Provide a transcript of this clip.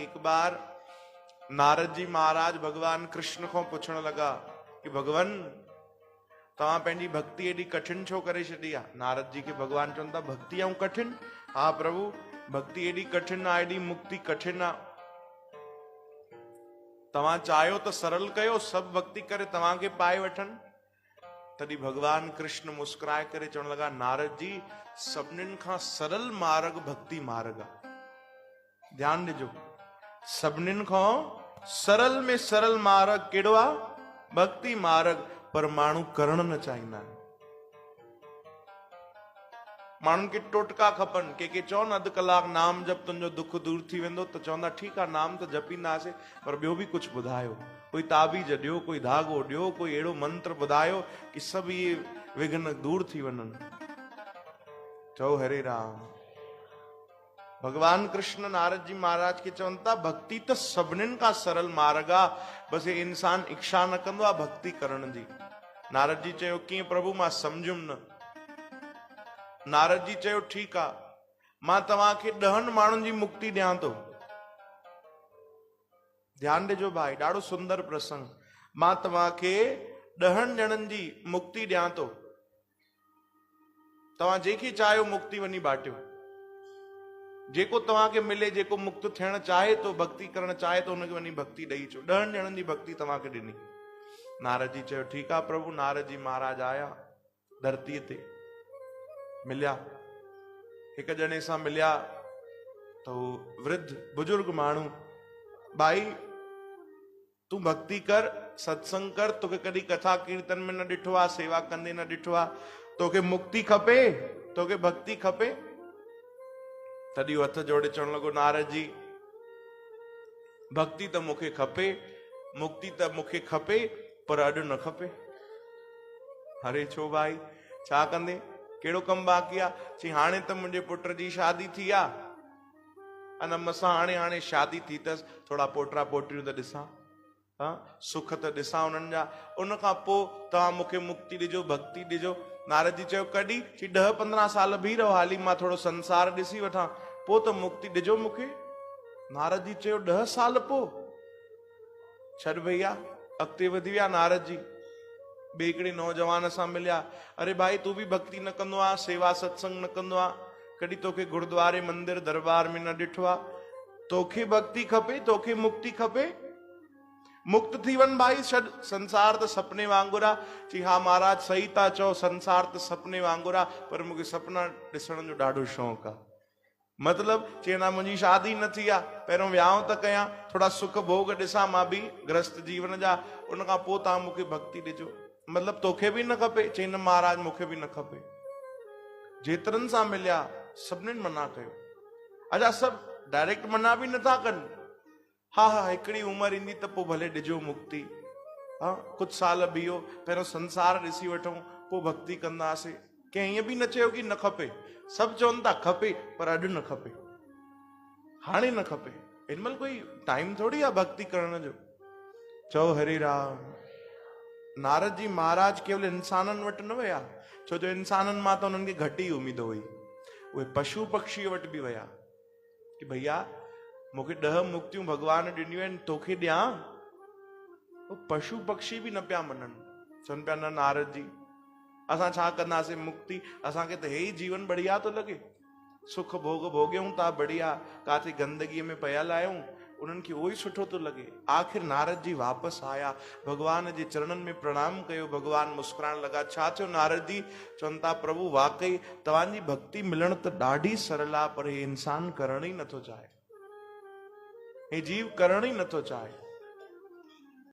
एक बार नारद जी महाराज भगवान कृष्ण को पुछण लगा कि भगवान तव्हां पंहिंजी भक्ति एडी कठिन छो करे छॾी आहे। नारद जी के भगवान चवनि था भक्ति ऐं कठिन? हा प्रभु, भक्ति एडी कठिन आहे, एडी मुक्ति कठिन आहे। तव्हां चाहियो त सरल कयो, सब भक्ति करे तव्हांखे पाए वठनि। तॾहिं भगवान कृष्ण मुस्कुराए करे चवण लगा नारद जी सभिनीनि खां सरल मार्ग भक्ति मार्ग आहे। ध्यान ॾिजो, सभिनीनि खां सरल में सरल मार्ग कहिड़ो आहे? भक्ति मार्ग। पर माण्हू करण न चाहींदा आहिनि। माण्हुनि खे टोटका खपनि। के चवनि अधु कलाक नाम जप तुंहिंजो दुख दूर थी वेंदो, त चवंदा ठीकु आहे नाम त जपींदासीं, पर ॿियो बि कुझु ॿुधायो, कोई ताबीज ॾियो, कोई धागो ॾियो, कोई अहिड़ो मंत्र ॿुधायो कि सभु इहे विघ्न दूर थी वञनि। चओ हरे राम। भगवान कृष्ण नारद जी महाराज के चवनि था भक्ति त सभिनीनि खां सरल मार्ग आहे, बसि हे इंसान इच्छा न कंदो आहे भक्ति करण जी। नारद जी चयो कीअं प्रभु, मां सम्झुमि न। नारद जी चयो ठीकु आहे, मां तव्हांखे 10 माण्हुनि जी मुक्ति ॾियां थो। ध्यान ॾिजो भाई, ॾाढो सुंदर प्रसंग। मां तव्हांखे 10 ॼणनि जी मुक्ति ॾियां थो। तव्हां जेके चाहियो मुक्ति वञी बाटियो। जेको तव्हांखे मिले, जेको मुक्त थियण चाहे तो, भक्ति करण चाहे तो, उनखे वञी भक्ति ॾेई अचो। 10 ॼणनि जी भक्ति तव्हांखे ॾिनी। नारद जी चयो ठीकु आहे प्रभु। नारद जी महाराज आया धरतीअ ते, मिलिया, हिकु ॼणे सां मिलिया त हू वृद्ध बुजुर्ग माण्हू, भाई तूं भक्ति कर, सत्संग कर, तोखे कॾहिं कथा कीर्तन में न ॾिठो आहे, सेवा कंदे न ॾिठो आहे, तोखे मुक्ति खपे, तोखे भक्ति खपे? तॾहिं हथ जोड़े चवण लॻो नारद जी भक्ति त मूंखे खपे, मुक्ति त मूंखे खपे, पर अॼु न खपे। अरे छो भाई, छा कंदे, कहिड़ो कमु बाक़ी आहे? चई हाणे त मुंहिंजे पुट जी शादी थी आहे, अन मसां हाणे शादी थी अथसि, थोरा पोटरा पोटियूं त ॾिसां, सुख त ॾिसां उन्हनि जा, उन खां पोइ तव्हां मूंखे मुक्ति ॾिजो, भक्ति ॾिजो। नारद जी चयो कॾहिं? चई 10-15 साल बीह रहो, हाली मां थोरो संसार ॾिसी वठां, पोइ त मुक्ति ॾिजो मूंखे। नारद जी चयो 10 साल पोइ? छॾ भैया, अॻिते वधी विया नारद जी। ॿिए हिकिड़े नौजवान सां मिलिया, अरे भाई तूं बि भक्ति न कंदो आहे, सेवा सत्संग न कंदो आहे, कॾहिं तोखे गुरुद्वारे मंदिर दरबार में न ॾिठो आहे, तोखे भक्ति खपे, तोखे मुक्ति खपे? मुक्त थी वञ भाई, छॾ, संसार त सपने वांगुर आहे। चई हा महाराज सही था चओ, संसार त सपने वांगुर आहे, पर मूंखे सपना ॾिसण जो ॾाढो शौक़ु आहे। मतलब चवंदा मुंहिंजी शादी न थी आहे, पहिरियों विहांव त कयां, थोड़ा सुख भोग ॾिसां मां बि गृहस्थ जीवन जा, उन खां पोइ तव्हां मूंखे भक्ति ॾिजो। मतलब तोखे बि न खपे? चई न महाराज मूंखे बि न खपे। जेतिरनि सां मिलिया सभिनीनि मना कयो। अच्छा सभु डायरेक्ट मना बि नथा कनि, हा हिकिड़ी उमिरि ईंदी त पोइ भले ॾिजो मुक्ति, कुझु साल बीहो, पहिरियों संसार ॾिसी वठूं, पोइ भक्ति कंदासीं। कंहिं ईअं बि न चयो कि न खपे, सभु चवनि था खपे, पर अॼु न खपे, हाणे न खपे। हिनमहिल कोई टाइम थोड़ी आहे भक्ति करण जो। चओ हरे राम। नारद जी महाराज केवल इंसाननि वटि न विया, छो जो इंसाननि मां त उन्हनि खे घटि ई उम्मीद हुई। उहे पशु पक्षी वटि बि विया कि भैया मूंखे 10 मुक्तियूं भगवान ॾिनियूं आहिनि, तोखे ॾियां? पशु पक्षी बि न पिया मञनि, चवनि पिया न नारद जी असां छा कंदासीं मुक्ति, असांखे त हे ई जीवन बढ़िया थो लॻे, सुख भोग भोगियूं था बढ़िया, काथे गंदगीअ में पयल आहियूं, उन्हनि खे उहो ई सुठो थो लॻे। आख़िर नारद जी वापसि आया, भगवान जे चरणनि में प्रणाम कयो। भगवान मुस्कुराइण लॻा, छा थियो नारद जी? चवनि था प्रभु वाकई तव्हांजी भक्ति मिलण त ॾाढी सरल आहे, पर हे इंसान करण ई नथो चाहे, हे जीव करण ई नथो चाहे।